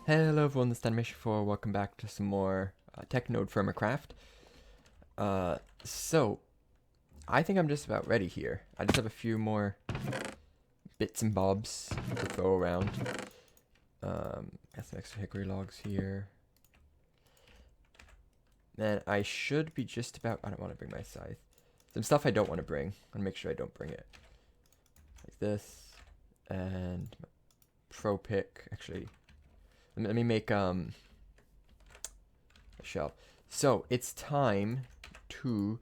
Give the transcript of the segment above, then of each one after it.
Hello everyone, this is Animation4. Welcome back to some more TechnodeFirmaCraft. So, I think I'm just about ready here. I just have a few more bits and bobs to throw around. Got some extra hickory logs here. And I should be just about... I don't want to bring my scythe. Some stuff I don't want to bring. I'm going to make sure I don't bring it. Like this. And pro pick, actually... Let me make a shelf. So it's time to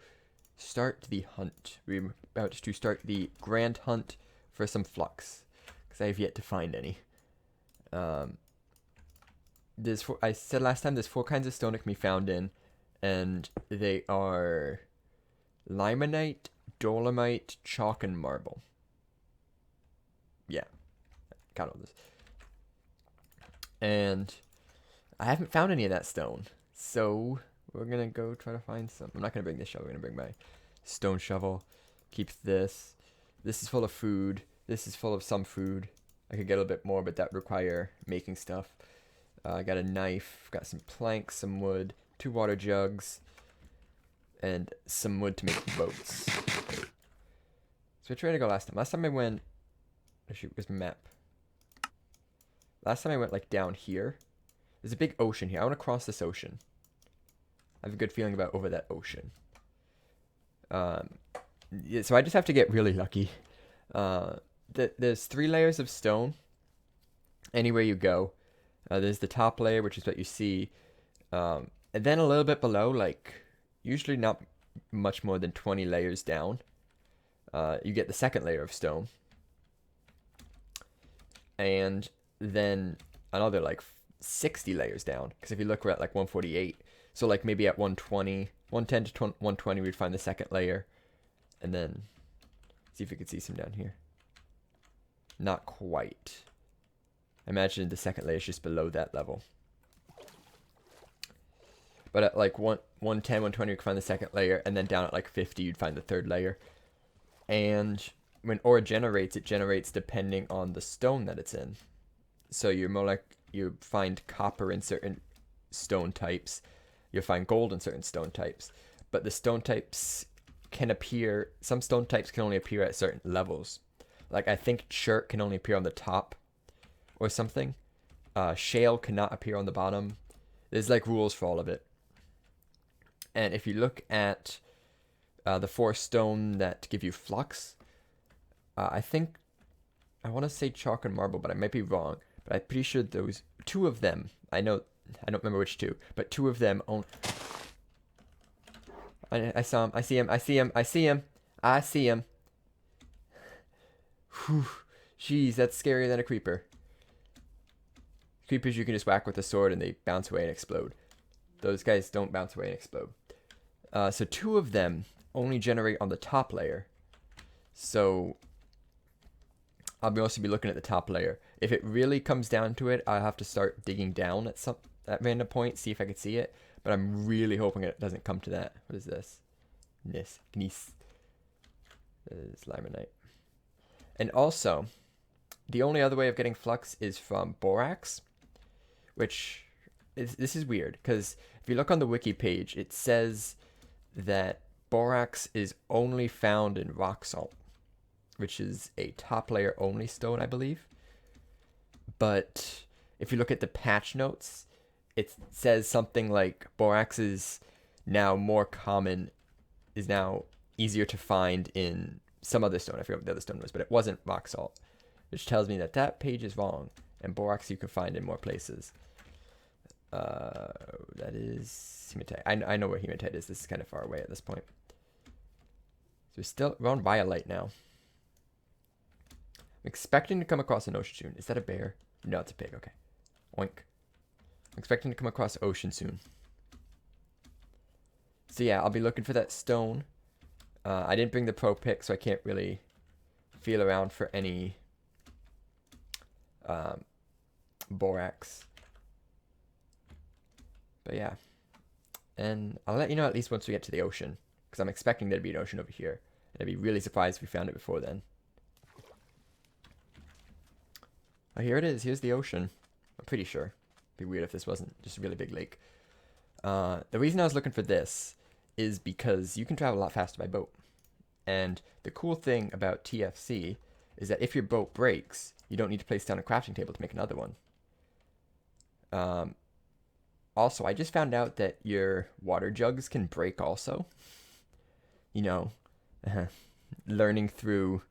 start the hunt. We're about to start the grand hunt for some flux, because I have yet to find any. I said last time there's 4 kinds of stone that can be found in, and they are limonite, dolomite, chalk, and marble. Yeah, got all this. And I haven't found any of that stone. So we're going to go try to find some. I'm not going to bring this shovel. I'm going to bring my stone shovel. Keep this. This is full of food. This is full of some food. I could get a little bit more, but that would require making stuff. I got a knife. Got some planks, some wood, 2 water jugs, and some wood to make boats. So I tried to go last time. Last time I went... Oh shoot, where's my map? Last time I went, like, down here. There's a big ocean here. I want to cross this ocean. I have a good feeling about over that ocean. Yeah, so I just have to get really lucky. There's 3 layers of stone anywhere you go. There's the top layer, which is what you see. And then a little bit below, like, usually not much more than 20 layers down, you get the second layer of stone. And then another like 60 layers down, because if you look, we're at like 148, so like maybe at 120, 110 to 120 we'd find the second layer, and then see if you could see some down here. Not quite. I imagine the second layer is just below that level, but at like 110, 120 you could find the second layer, and then down at like 50 you'd find the third layer. And when ore generates, it generates depending on the stone that it's in. So you're more like, you find copper in certain stone types, you'll find gold in certain stone types, but the stone types can appear, some stone types can only appear at certain levels. Like I think chert can only appear on the top or something. Shale cannot appear on the bottom. There's like rules for all of it. And if you look at the 4 stone that give you flux, I think, I want to say chalk and marble, but I might be wrong. But I'm pretty sure those 2 of them, I don't remember which 2, but 2 of them own. I saw him. I see him. I see him. I see him. I see him. Whew. Jeez, that's scarier than a creeper. Creepers you can just whack with a sword and they bounce away and explode. Those guys don't bounce away and explode. So 2 of them only generate on the top layer. So I'll also be looking at the top layer. If it really comes down to it, I'll have to start digging down at random point, see if I can see it. But I'm really hoping it doesn't come to that. What is this? Gneiss. This is limonite. And also, the only other way of getting flux is from borax, which this is weird, because if you look on the wiki page, it says that borax is only found in rock salt, which is a top layer only stone, I believe. But if you look at the patch notes, it says something like borax is now more common, is now easier to find in some other stone. I forget what the other stone was, but it wasn't rock salt, which tells me that that page is wrong, and borax you can find in more places. That is hematite. I know where hematite is. This is kind of far away at this point. So we're on Rhyolite now. I'm expecting to come across an ocean soon. Is that a bear? No, it's a pig. Okay. Oink. I'm expecting to come across ocean soon. So yeah, I'll be looking for that stone. I didn't bring the pro pick, so I can't really feel around for any borax. But yeah. And I'll let you know at least once we get to the ocean, because I'm expecting there to be an ocean over here. And I'd be really surprised if we found it before then. Oh, here it is. Here's the ocean. I'm pretty sure. Be weird if this wasn't just a really big lake. The reason I was looking for this is because you can travel a lot faster by boat. And the cool thing about TFC is that if your boat breaks, you don't need to place down a crafting table to make another one. Also, I just found out that your water jugs can break also. You know, learning through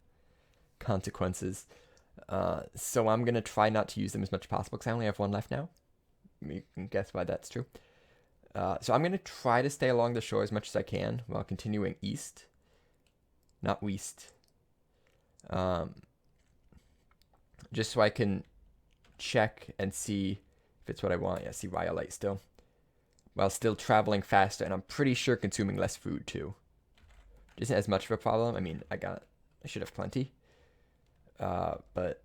consequences. So I'm going to try not to use them as much as possible because I only have one left now. You can guess why that's true. So I'm going to try to stay along the shore as much as I can while continuing east. Not west. Just so I can check and see if it's what I want. Yeah, see rhyolite still. While still traveling faster, and I'm pretty sure consuming less food too. Isn't as much of a problem. I mean, I should have plenty. But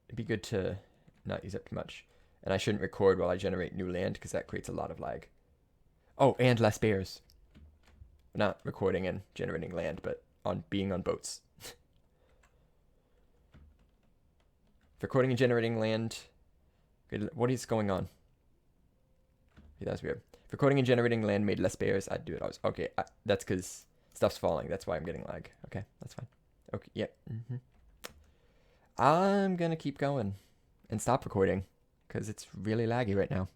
it'd be good to not use up too much. And I shouldn't record while I generate new land because that creates a lot of lag. Oh, and less bears. Not recording and generating land, but on being on boats. Recording and generating land. What is going on? Yeah, that's weird. Recording and generating land made less bears. I'd do it. Okay, that's because stuff's falling. That's why I'm getting lag. Okay, that's fine. Okay, yep. I'm gonna keep going and stop recording because it's really laggy right now.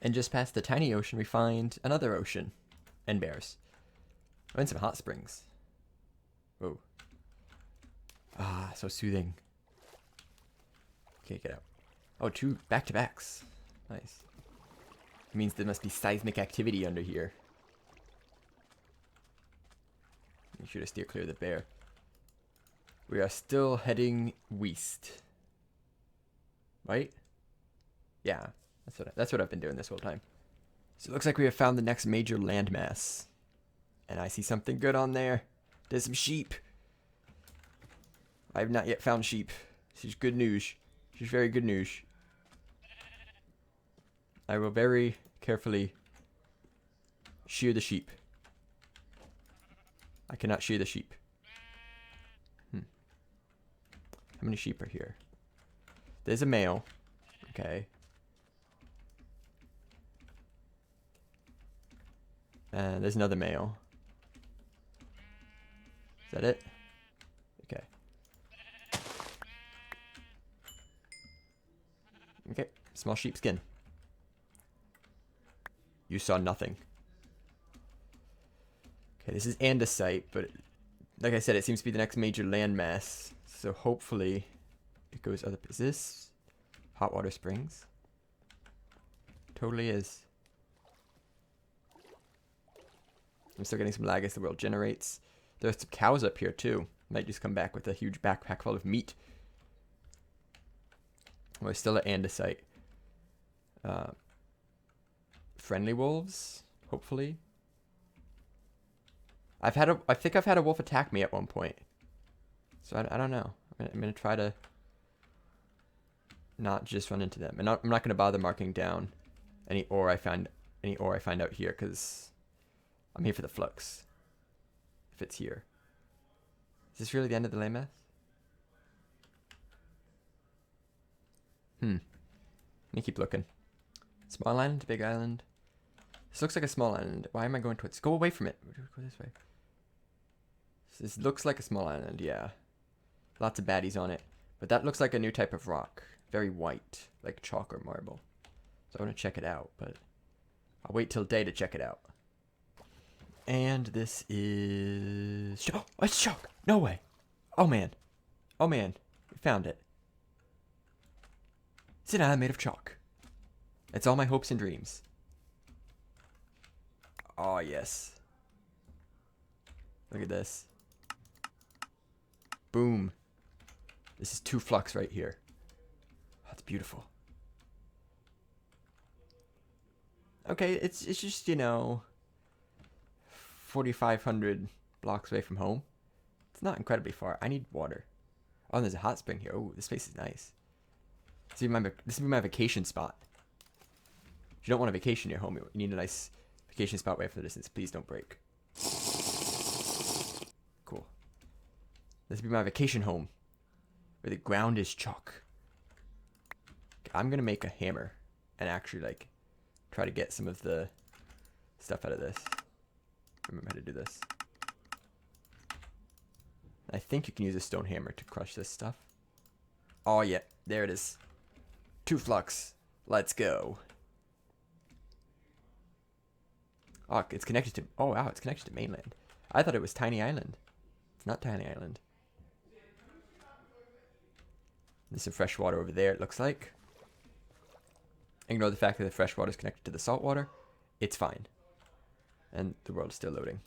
And just past the tiny ocean, we find another ocean and bears. Oh, and some hot springs. Whoa. Ah, so soothing. Okay, get out. Oh, 2 back-to-backs. Nice. It means there must be seismic activity under here. Make sure to steer clear of the bear. We are still heading west. Right? Yeah, that's what I've been doing this whole time. So it looks like we have found the next major landmass. And I see something good on there. There's some sheep. I have not yet found sheep. This is good news. This is very good news. I will very carefully shear the sheep. I cannot shear the sheep. How many sheep are here? There's a male. Okay. And there's another male. Is that it? Okay. Okay. Small sheepskin. You saw nothing. Okay, this is andesite, but like I said, it seems to be the next major landmass. So hopefully it goes other. Is this hot water springs? Totally is. I'm still getting some lag as the world generates. There's some cows up here too. Might just come back with a huge backpack full of meat. We're still at andesite. Friendly wolves, hopefully. I think I've had a wolf attack me at one point. So I don't know. I'm gonna try to not just run into them, and I'm not gonna bother marking down any ore I find out here because I'm here for the flux. If it's here, is this really the end of the landmass? Let me keep looking. Small island, big island. This looks like a small island. Why am I going towards? Go away from it. Go this way. This looks like a small island, yeah. Lots of baddies on it. But that looks like a new type of rock. Very white, like chalk or marble. So I want to check it out, but I'll wait till day to check it out. And this is... Oh, it's chalk! No way! Oh man. Oh man. We found it. It's an island made of chalk. It's all my hopes and dreams. Oh, yes. Look at this. Boom. This is 2 flux right here. That's beautiful. Okay, it's just, you know, 4,500 blocks away from home. It's not incredibly far. I need water. Oh, and there's a hot spring here. Oh, this place is nice. This would be my vacation spot. If you don't want a vacation near home, you need a nice vacation spot away from the distance. Please don't break. Cool. This would be my vacation home, where the ground is chalk. Okay, I'm gonna make a hammer. and actually like try to get some of the stuff out of this. Remember how to do this. I think you can use a stone hammer to crush this stuff. Oh yeah, there it is. 2 flux. Let's go. Oh, it's connected to... Oh, wow, it's connected to mainland. I thought it was Tiny Island. It's not Tiny Island. There's some fresh water over there, it looks like. Ignore the fact that the fresh water is connected to the salt water. It's fine. And the world is still loading.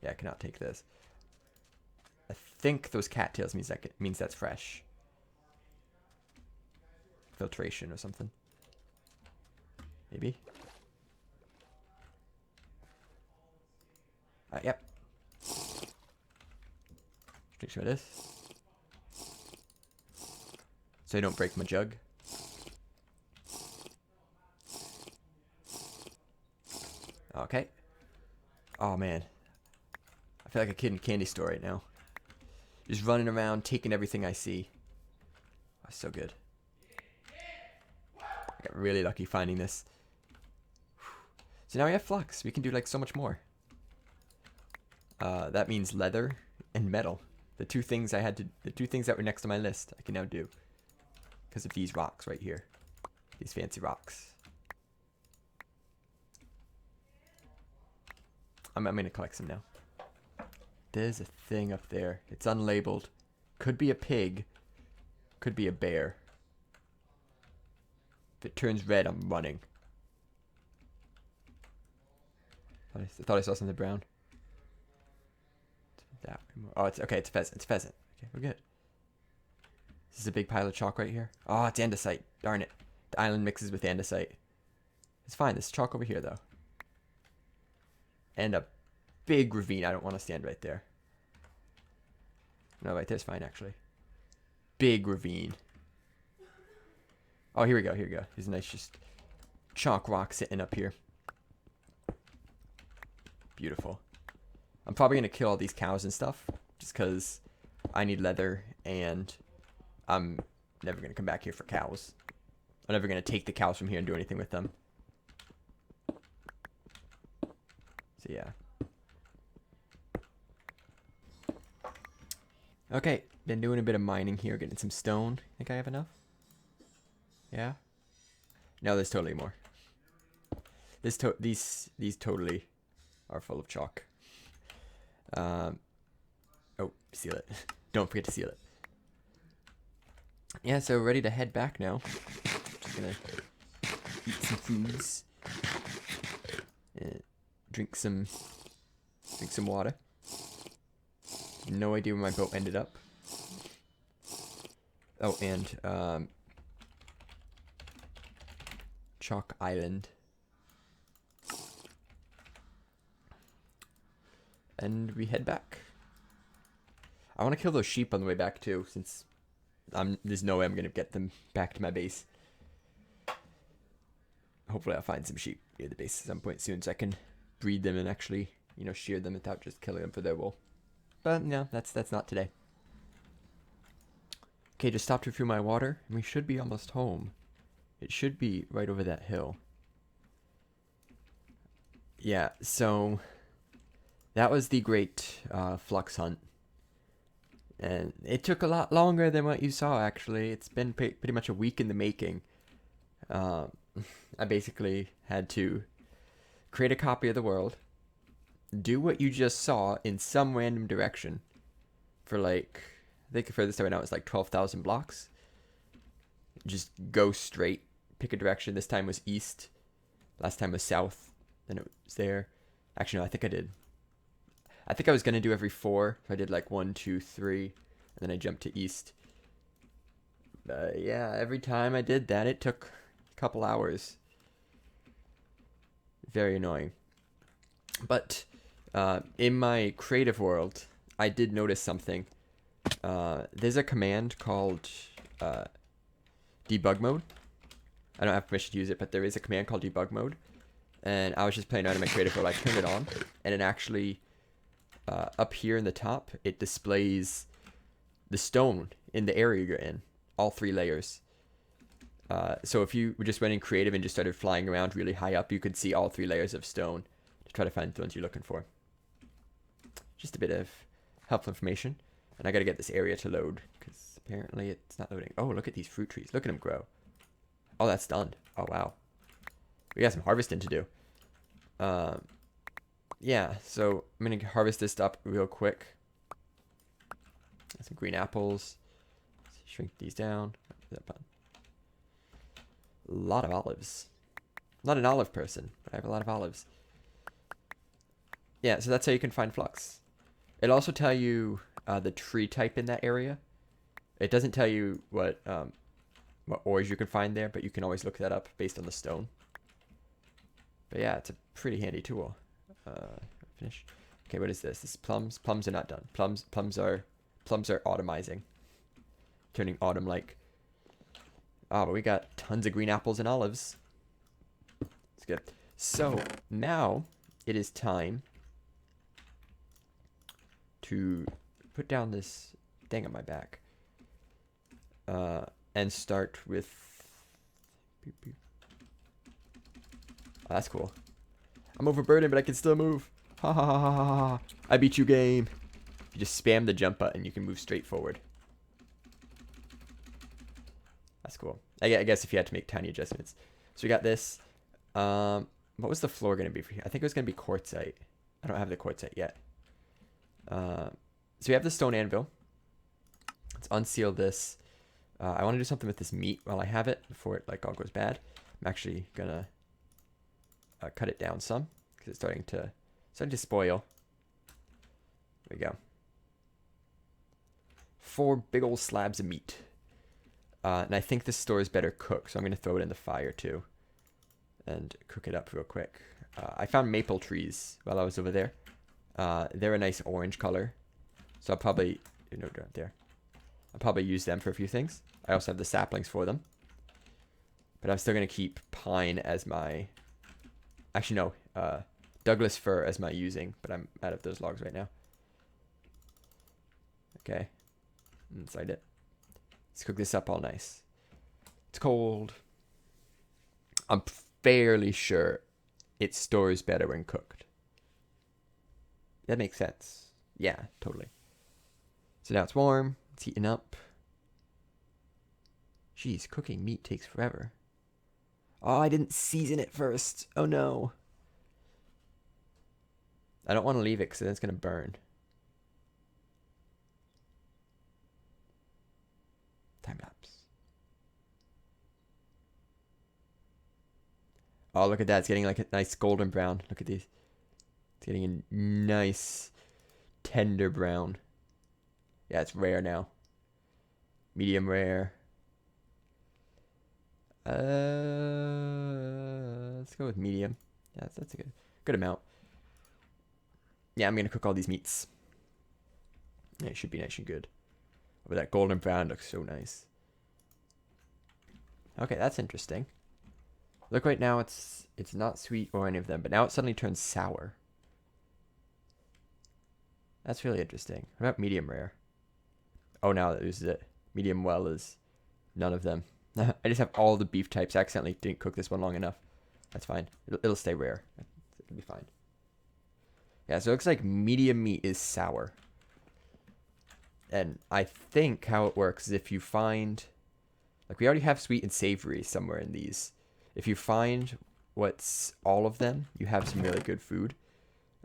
Yeah, I cannot take this. I think those cattails means that's fresh. Filtration or something. Maybe. Yep. Drink some of this. So I don't break my jug. Okay. Oh man. I feel like a kid in a candy store right now. Just running around, taking everything I see. Oh, so good. I got really lucky finding this. So now we have flux. We can do like so much more. That means leather and metal. The two things that were next on my list, I can now do. Because of these rocks right here. These fancy rocks. I'm gonna collect some now. There's a thing up there. It's unlabeled. Could be a pig. Could be a bear. If it turns red, I'm running. I thought I saw something brown. That. Oh, it's okay. It's pheasant. It's pheasant. Okay, we're good. This is a big pile of chalk right here. Oh, it's andesite. Darn it. The island mixes with andesite. It's fine. There's chalk over here, though. And a big ravine. I don't want to stand right there. No, right there's fine, actually. Big ravine. Oh, here we go. Here we go. There's a nice just chalk rock sitting up here. Beautiful. I'm probably going to kill all these cows and stuff. Just because I need leather. And I'm never going to come back here for cows. I'm never going to take the cows from here and do anything with them. So, yeah. Okay, been doing a bit of mining here, getting some stone. Think I have enough? Yeah? No, there's totally more. These totally are full of chalk. Oh, seal it. Don't forget to seal it. Yeah, so ready to head back now. Just gonna eat some foods. Drink some water. No idea where my boat ended up. Oh, and Chalk Island. And we head back. I want to kill those sheep on the way back too, since there's no way I'm gonna get them back to my base. Hopefully I'll find some sheep near the base at some point soon, so I can breed them and actually, shear them without just killing them for their wool. But no, that's not today. Okay, just stopped to refuel my water, and we should be almost home. It should be right over that hill. Yeah, so that was the great flux hunt. And it took a lot longer than what you saw, actually. It's been pretty much a week in the making. I basically had to create a copy of the world, do what you just saw in some random direction for like, I think the furthest I went out was like 12,000 blocks. Just go straight, pick a direction. This time was east, last time was south, then it was there. Actually, no, I think I was going to do every 4, so I did like 1, 2, 3, and then I jumped to east. Yeah, every time I did that, it took a couple hours. Very annoying. But in my creative world, I did notice something. There's a command called debug mode. I don't have permission to use it, but there is a command called debug mode. And I was just playing out in my creative world. I turned it on, and it actually, up here in the top, it displays the stone in the area you're in. All 3 layers. So if you just went in creative and just started flying around really high up, you could see all 3 layers of stone to try to find the ones you're looking for. Just a bit of helpful information. And I got to get this area to load because apparently it's not loading. Oh, look at these fruit trees. Look at them grow. Oh, that's done. Oh, wow. We got some harvesting to do. Yeah, so I'm going to harvest this up real quick. Some green apples. Shrink these down. A lot of olives. I'm not an olive person, but I have a lot of olives. Yeah, so that's how you can find flux. It'll also tell you the tree type in that area. It doesn't tell you what ores you can find there, but you can always look that up based on the stone. But yeah, it's a pretty handy tool. Finish. Okay, what is this? This is plums. Plums are not done. Plums are autumnizing, turning autumn-like. Oh, but we got tons of green apples and olives. It's good. So now it is time to put down this thing on my back and start with. Oh, that's cool. I'm overburdened, but I can still move. Ha ha ha ha ha ha. I beat you, game. You just spam the jump button, you can move straight forward. That's cool. I guess if you had to make tiny adjustments. So we got this. What was the floor going to be for here? I think it was going to be quartzite. I don't have the quartzite yet. So we have the stone anvil. Let's unseal this. I want to do something with this meat while I have it before it all goes bad. I'm actually going to cut it down some because it's starting to spoil. There we go. 4 big old slabs of meat. And I think this stores better cooked, so I'm going to throw it in the fire too and cook it up real quick. I found maple trees while I was over there. They're a nice orange color, so I'll probably, I'll probably use them for a few things. I also have the saplings for them. But I'm still going to keep pine as my, actually no, Douglas fir as my using, but I'm out of those logs right now. Okay, inside it. Let's cook this up all nice. It's cold. I'm fairly sure it stores better when cooked. That makes sense. Yeah, totally. So now it's warm. It's heating up. Jeez, cooking meat takes forever. Oh, I didn't season it first. Oh no. I don't want to leave it because then it's going to burn. Time lapse. Oh, look at that. It's getting like a nice golden brown. Look at these. It's getting a nice tender brown. Yeah, it's rare now. Medium rare. Let's go with medium. Yeah, that's a good amount. Yeah, I'm going to cook all these meats. Yeah, it should be nice and good. But that golden brown looks so nice. Okay, that's interesting. Look, right now it's not sweet or any of them, but now it suddenly turns sour. That's really interesting. What about medium rare? Oh, now that loses it. Medium well is none of them. I just have all the beef types. I accidentally didn't cook this one long enough. That's fine. It'll stay rare. It'll be fine. Yeah, so it looks like medium meat is sour. And I think how it works is if you find, like, we already have sweet and savory somewhere in these. If you find what's all of them, you have some really good food.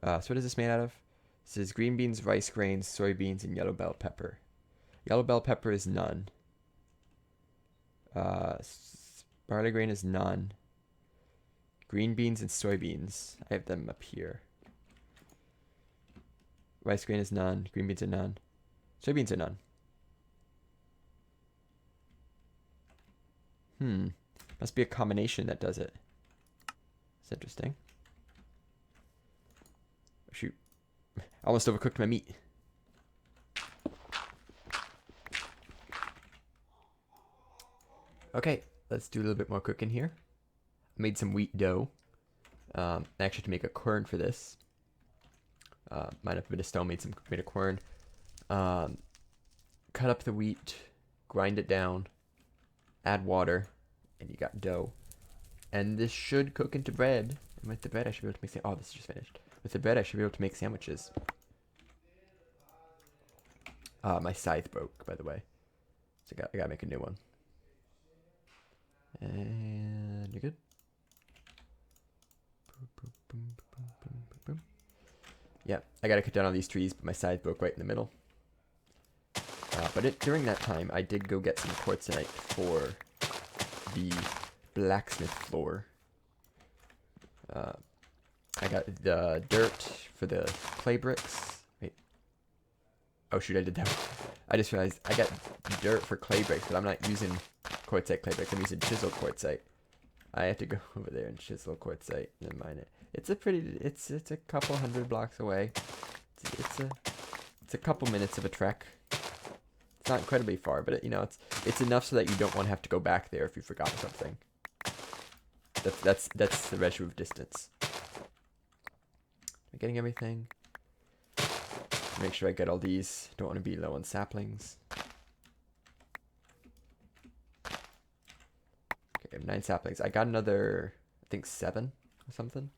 So what is this made out of? This is green beans, rice grains, soybeans, and yellow bell pepper. Yellow bell pepper is none. Barley grain is none. Green beans and soybeans, I have them up here. Rice grain is none. Green beans are none. Soybeans are none. Must be a combination that does it. It's interesting. Oh, shoot. I almost overcooked my meat. Okay, let's do a little bit more cooking here. I made some wheat dough. Actually, to make a quern for this. Mined up a bit of stone, made a quern. Cut up the wheat, grind it down, add water, And you got dough. And this should cook into bread. And with the bread, I should be able to make... Oh, this is just finished. With the bread, I should be able to make sandwiches. My scythe broke, by the way. So I gotta make a new one. And you're good. Yeah, I gotta cut down all these trees, but my scythe broke right in the middle. But during that time, I did go get some quartzite for the blacksmith floor. I got the dirt for the clay bricks. Wait. Oh shoot, I did that. I just realized I got dirt for clay bricks, but I'm not using quartzite clay bricks. I'm using chisel quartzite. I have to go over there and chisel quartzite and then mine it. It's a pretty. It's a couple hundred blocks away. It's a couple minutes of a trek. It's not incredibly far, but it's enough so that you don't want to have to go back there if you forgot something. That's the measure of distance. Am I getting everything? Make sure I get all these. Don't want to be low on saplings. Okay, I have 9 saplings. I got another, I think 7 or something.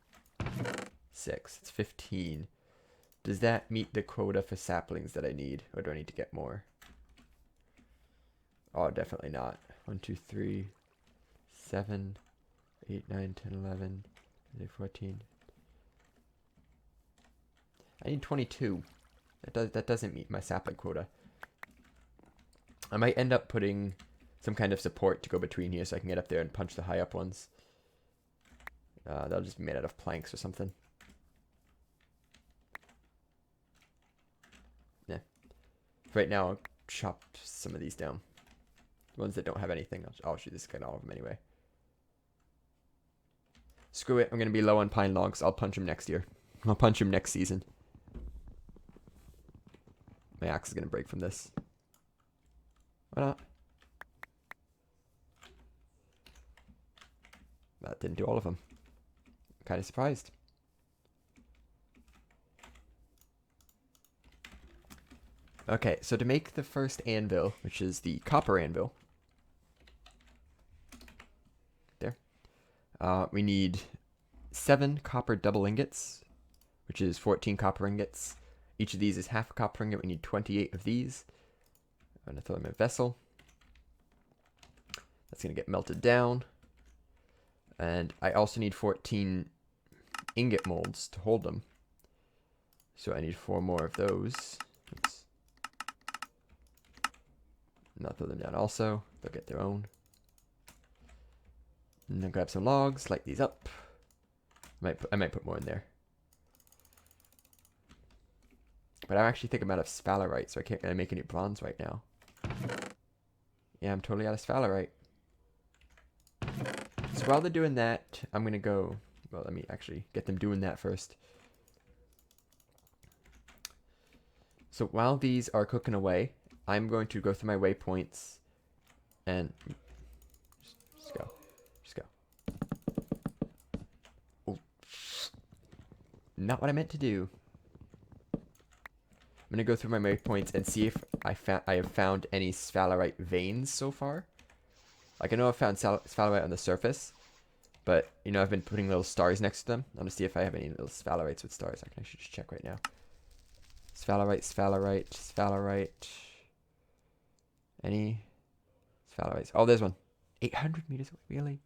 6. It's 15. Does that meet the quota for saplings that I need, or do I need to get more? Oh, definitely not. 1, 2, 3, 7, 8, 9, 10, 11, 14. I need 22. That doesn't meet my sapling quota. I might end up putting some kind of support to go between here so I can get up there and punch the high up ones. They'll just be made out of planks or something. Yeah. Right now, I'll chop some of these down. The ones that don't have anything, I'll shoot this kind of all of them anyway. Screw it, I'm going to be low on pine logs. I'll punch them next year. I'll punch them next season. My axe is going to break from this. Why not? That didn't do all of them. I'm kind of surprised. Okay, so to make the first anvil, which is the copper anvil, there, we need 7 copper double ingots, which is 14 copper ingots. Each of these is half a copper ingot. We need 28 of these. I'm going to throw them in a vessel. That's going to get melted down. And I also need 14 ingot molds to hold them. So I need 4 more of those. Oops. And I'll throw them down also. They'll get their own. And then grab some logs, light these up. I might put more in there. But I actually think I'm out of sphalerite, so I can't really make any bronze right now. Yeah, I'm totally out of sphalerite. So while they're doing that, I'm going to go... Well, let me actually get them doing that first. So while these are cooking away, I'm going to go through my waypoints and... Just go. Just go. Oh. Not what I meant to do. I'm going to go through my waypoints and see if I have found any sphalerite veins so far. Like, I know I've found sphalerite on the surface, but, I've been putting little stars next to them. I'm going to see if I have any little sphalerites with stars. I should just check right now. Sphalerite, sphalerite, sphalerite. Any sphalerites? Oh, there's one. 800 meters away, really?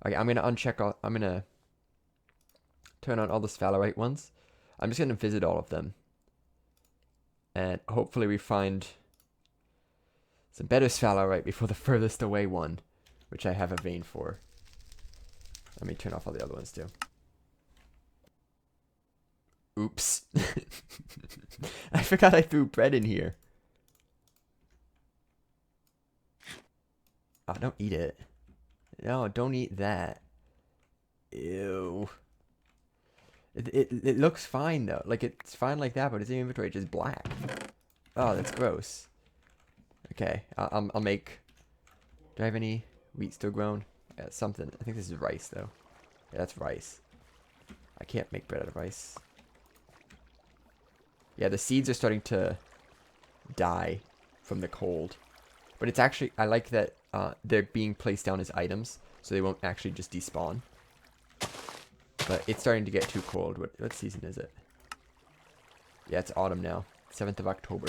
Okay, I'm going to uncheck all... I'm going to turn on all the sphalerite ones. I'm just going to visit all of them. And hopefully we find some better sphalerite before the furthest away one, which I have a vein for. Let me turn off all the other ones too. Oops. I forgot I threw bread in here. Oh, don't eat it. No, don't eat that. Ew. It looks fine though. Like, it's fine like that, but its inventory is just black. Oh, that's gross. Okay, I'll make... Do I have any wheat still grown? Yeah, something. I think this is rice though. Yeah, that's rice. I can't make bread out of rice. Yeah, the seeds are starting to die from the cold. But it's actually... I like that they're being placed down as items, so they won't actually just despawn. But it's starting to get too cold. What season is it? Yeah, it's autumn now. 7th of October.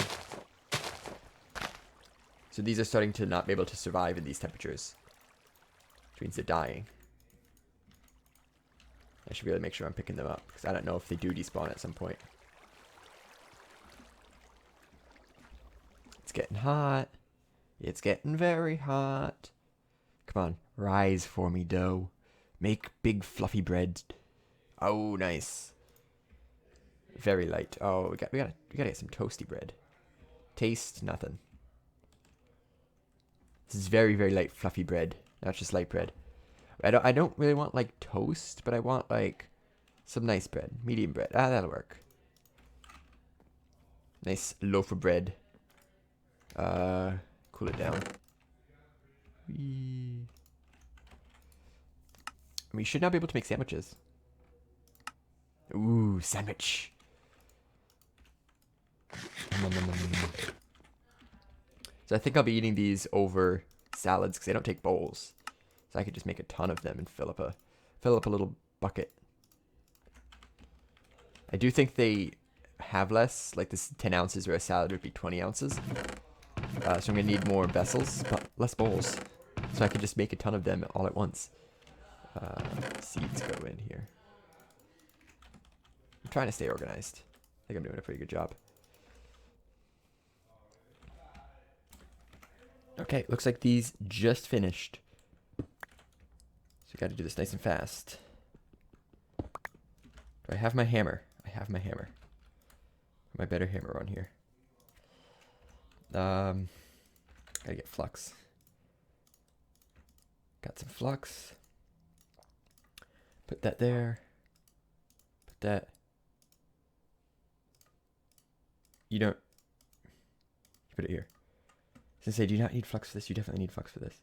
So these are starting to not be able to survive in these temperatures. Which means they're dying. I should be able to make sure I'm picking them up, because I don't know if they do despawn at some point. It's getting hot. It's getting very hot. Come on, rise for me, dough. Make big fluffy bread. Oh, nice. Very light. Oh, we gotta get some toasty bread. Taste nothing. This is very, very light fluffy bread, not just light bread. I don't really want like toast, but I want like some nice bread, medium bread. Ah, that'll work. Nice loaf of bread. Cool it down. We should now be able to make sandwiches. Ooh, sandwich. So I think I'll be eating these over salads because they don't take bowls. So I could just make a ton of them and fill up a little bucket. I do think they have less, like this 10 ounces where a salad would be 20 ounces. So I'm gonna need more vessels, but less bowls. So I could just make a ton of them all at once. Seeds go in here. I'm trying to stay organized. I think I'm doing a pretty good job. Okay, looks like these just finished. So we gotta do this nice and fast. Do I have my hammer? I have my hammer. My better hammer on here. Gotta get flux. Got some flux. Put that there. Put that. You don't. You put it here. I was gonna say, do you not need flux for this? You definitely need flux for this.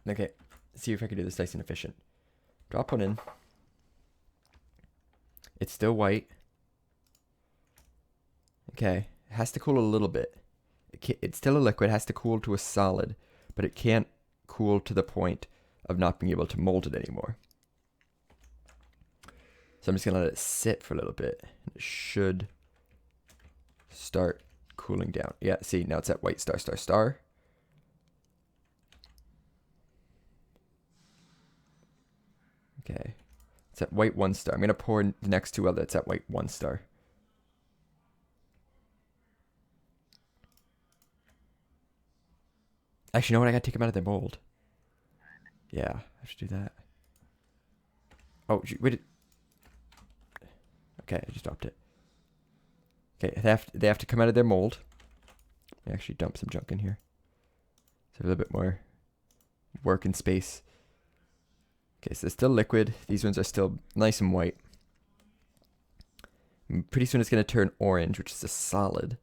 Okay, let's see if I can do this nice and efficient. Drop one in. It's still white. Okay, it has to cool a little bit. It's still a liquid, it has to cool to a solid, but it can't cool to the point of not being able to mold it anymore. So I'm just gonna let it sit for a little bit. It should start cooling down. Yeah, see, now it's at white star, star, star. Okay, it's at white 1 star. I'm gonna pour the next 2 other. It's at white 1 star. Actually, you know what? I gotta take them out of their mold. Yeah, I should do that. Oh, wait. Okay, I just dropped it. Okay, they have to come out of their mold. I actually dump some junk in here. So a little bit more work and space. Okay, so they're still liquid. These ones are still nice and white. And pretty soon it's going to turn orange, which is a solid.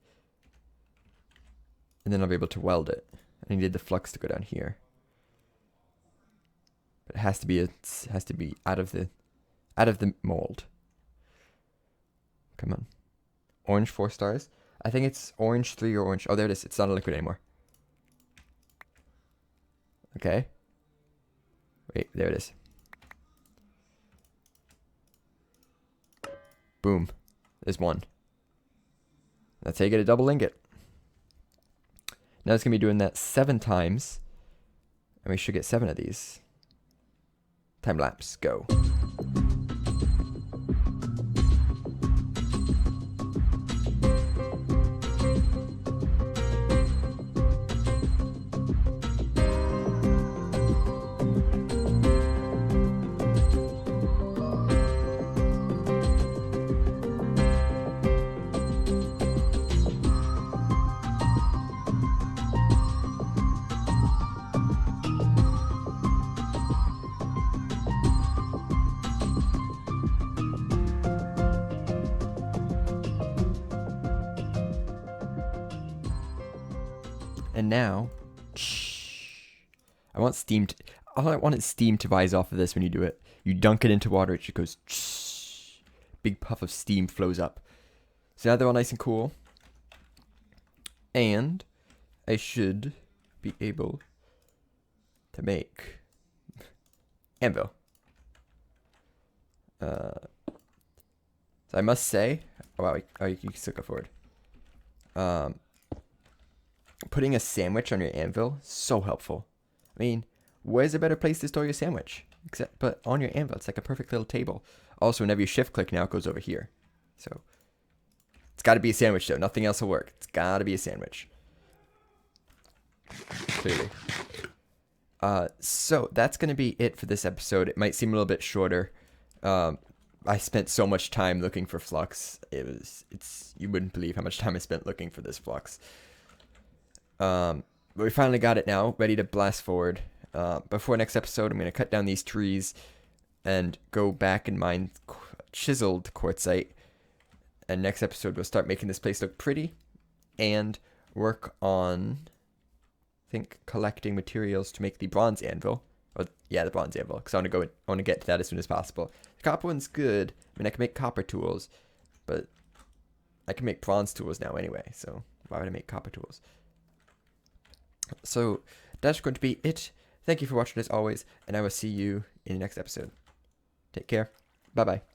And then I'll be able to weld it. I need the flux to go down here. But it has to be out of the mold. Come on. Orange 4 stars. I think it's orange 3 or orange. Oh, there it is. It's not a liquid anymore. Okay. Wait, there it is. Boom. There's 1. That's how you get a double ingot. Now it's going to be doing that 7 times. And we should get 7 of these. Time lapse, go. And now, I want steam. All I want is steam to rise off of this when you do it. You dunk it into water, it just goes. Big puff of steam flows up. So now they're all nice and cool. And I should be able to make anvil. So I must say, wow, you can still go forward. Putting a sandwich on your anvil, so helpful. I mean, where's a better place to store your sandwich? Except, but on your anvil, it's like a perfect little table. Also, whenever you shift click now, it goes over here. So, it's got to be a sandwich though. Nothing else will work. It's got to be a sandwich. Clearly. So that's going to be it for this episode. It might seem a little bit shorter. I spent so much time looking for flux. You wouldn't believe how much time I spent looking for this flux. But we finally got it now, ready to blast forward. Before next episode, I'm going to cut down these trees and go back and mine chiseled quartzite. And next episode, we'll start making this place look pretty and work on, I think, collecting materials to make the bronze anvil. Or, yeah, the bronze anvil, because I want to get to that as soon as possible. The copper one's good. I mean, I can make copper tools, but I can make bronze tools now anyway, so why would I make copper tools? So that's going to be it. Thank you for watching as always, and I will see you in the next episode. Take care. Bye-bye.